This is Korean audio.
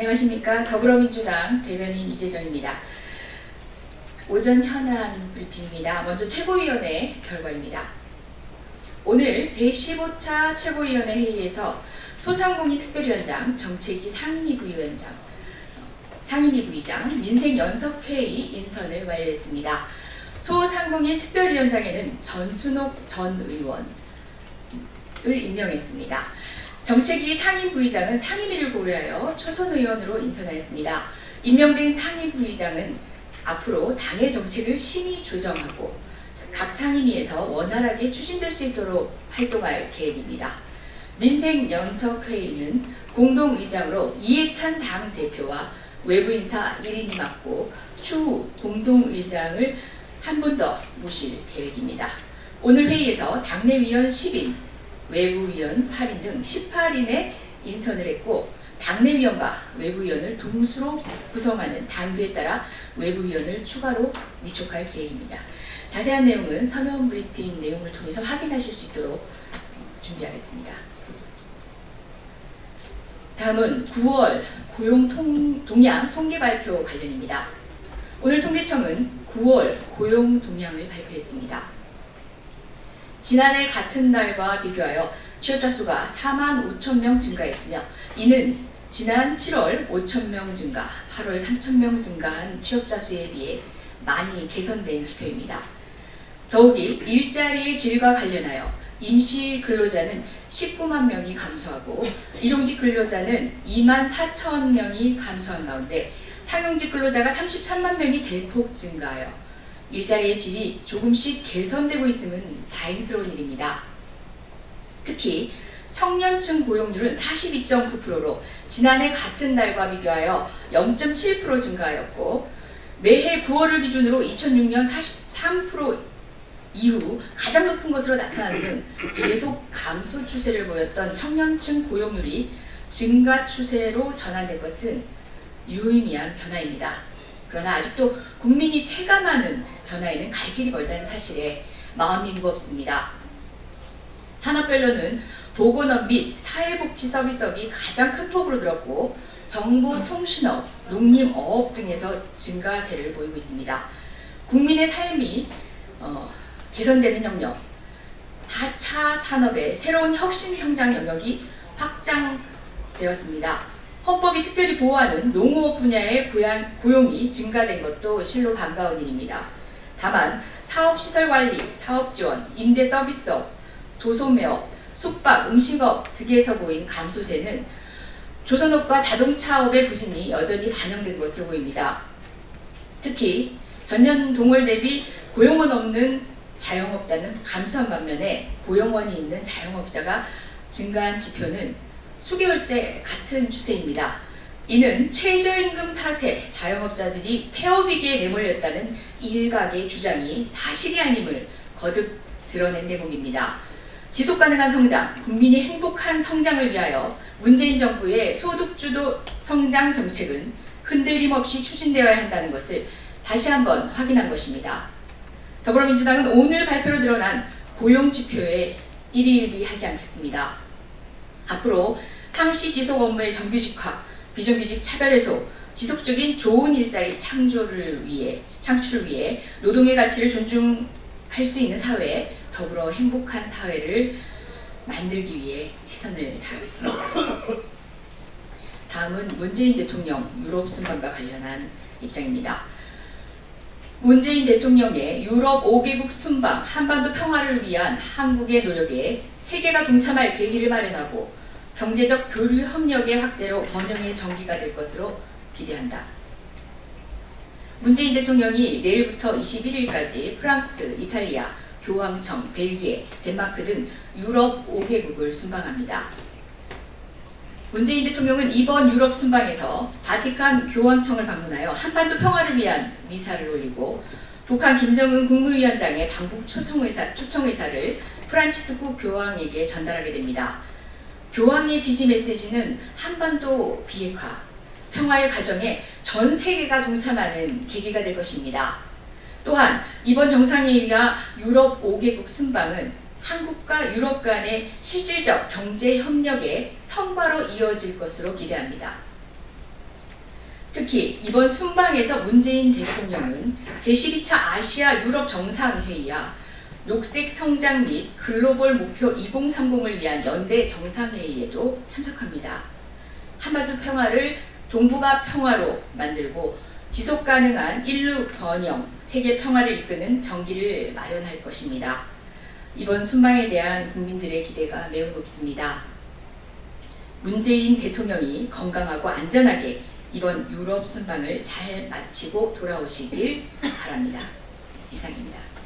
안녕하십니까. 더불어민주당 대변인 이재정입니다. 오전 현안 브리핑입니다. 먼저 최고위원회 결과입니다. 오늘 제15차 최고위원회 회의에서 소상공인 특별위원장, 정책위 상임위 부의장, 민생연석회의 인선을 완료했습니다. 소상공인 특별위원장에는 전순옥 전 의원을 임명했습니다. 정책위 상임부의장은 상임위를 고려하여 초선 의원으로 인선하였습니다. 임명된 상임부의장은 앞으로 당의 정책을 심의 조정하고 각 상임위에서 원활하게 추진될 수 있도록 활동할 계획입니다. 민생연석회의는 공동의장으로 이해찬 당대표와 외부인사 1인이 맡고 추후 공동의장을 한 분 더 모실 계획입니다. 오늘 회의에서 당내 위원 10인, 외부위원 8인 등 18인의 인선을 했고 당내위원과 외부위원을 동수로 구성하는 당규에 따라 외부위원을 추가로 위촉할 계획입니다. 자세한 내용은 서면 브리핑 내용을 통해서 확인하실 수 있도록 준비하겠습니다. 다음은 9월 고용 동향 통계 발표 관련입니다. 오늘 통계청은 9월 고용 동향을 발표했습니다. 지난해 같은 날과 비교하여 취업자 수가 4만 5천 명 증가했으며 이는 지난 7월 5천 명 증가, 8월 3천 명 증가한 취업자 수에 비해 많이 개선된 지표입니다. 더욱이 일자리의 질과 관련하여 임시 근로자는 19만 명이 감소하고 일용직 근로자는 2만 4천 명이 감소한 가운데 상용직 근로자가 33만 명이 대폭 증가하여 일자리의 질이 조금씩 개선되고 있음은 다행스러운 일입니다. 특히 청년층 고용률은 42.9%로 지난해 같은 날과 비교하여 0.7% 증가하였고 매해 9월을 기준으로 2006년 43% 이후 가장 높은 것으로 나타나는 등 계속 감소 추세를 보였던 청년층 고용률이 증가 추세로 전환된 것은 유의미한 변화입니다. 그러나 아직도 국민이 체감하는 변화에는 갈 길이 멀다는 사실에 마음이 무겁습니다. 산업별로는 보건업 및 사회복지 서비스업이 가장 큰 폭으로 늘었고 정보통신업, 농림어업 등에서 증가세를 보이고 있습니다. 국민의 삶이 개선되는 영역, 4차 산업의 새로운 혁신 성장 영역이 확장되었습니다. 헌법이 특별히 보호하는 농업 분야의 고용이 증가된 것도 실로 반가운 일입니다. 다만 사업시설관리, 사업지원, 임대서비스업, 도소매업, 숙박, 음식업 등에서 보인 감소세는 조선업과 자동차업의 부진이 여전히 반영된 것으로 보입니다. 특히 전년 동월 대비 고용원 없는 자영업자는 감소한 반면에 고용원이 있는 자영업자가 증가한 지표는 수개월째 같은 추세입니다. 이는 최저임금 탓에 자영업자들이 폐업위기에 내몰렸다는 일각의 주장이 사실이 아님을 거듭 드러낸 대목입니다. 지속가능한 성장, 국민이 행복한 성장을 위하여 문재인 정부의 소득주도 성장 정책은 흔들림 없이 추진되어야 한다는 것을 다시 한번 확인한 것입니다. 더불어민주당은 오늘 발표로 드러난 고용지표에 일희일비하지 않겠습니다. 앞으로 상시 지속 업무의 정규직화, 비정규직 차별 해소, 지속적인 좋은 일자리 창출을 위해 노동의 가치를 존중할 수 있는 사회, 더불어 행복한 사회를 만들기 위해 최선을 다하겠습니다. 다음은 문재인 대통령 유럽 순방과 관련한 입장입니다. 문재인 대통령의 유럽 5개국 순방, 한반도 평화를 위한 한국의 노력에 세계가 동참할 계기를 마련하고 경제적 교류 협력의 확대로 번영의 전기가 될 것으로 기대한다. 문재인 대통령이 내일부터 21일까지 프랑스, 이탈리아, 교황청, 벨기에, 덴마크 등 유럽 5개국을 순방합니다. 문재인 대통령은 이번 유럽 순방에서 바티칸 교황청을 방문하여 한반도 평화를 위한 미사를 올리고 북한 김정은 국무위원장의 방북 초청 의사를 프란치스코 교황에게 전달하게 됩니다. 교황의 지지 메시지는 한반도 비핵화, 평화의 과정에 전 세계가 동참하는 계기가 될 것입니다. 또한 이번 정상회의와 유럽 5개국 순방은 한국과 유럽 간의 실질적 경제 협력의 성과로 이어질 것으로 기대합니다. 특히 이번 순방에서 문재인 대통령은 제12차 아시아 유럽 정상회의와 녹색 성장 및 글로벌 목표 2030을 위한 연대 정상회의에도 참석합니다. 한반도 평화를 동북아 평화로 만들고 지속 가능한 인류 번영, 세계 평화를 이끄는 정기를 마련할 것입니다. 이번 순방에 대한 국민들의 기대가 매우 높습니다. 문재인 대통령이 건강하고 안전하게 이번 유럽 순방을 잘 마치고 돌아오시길 바랍니다. 이상입니다.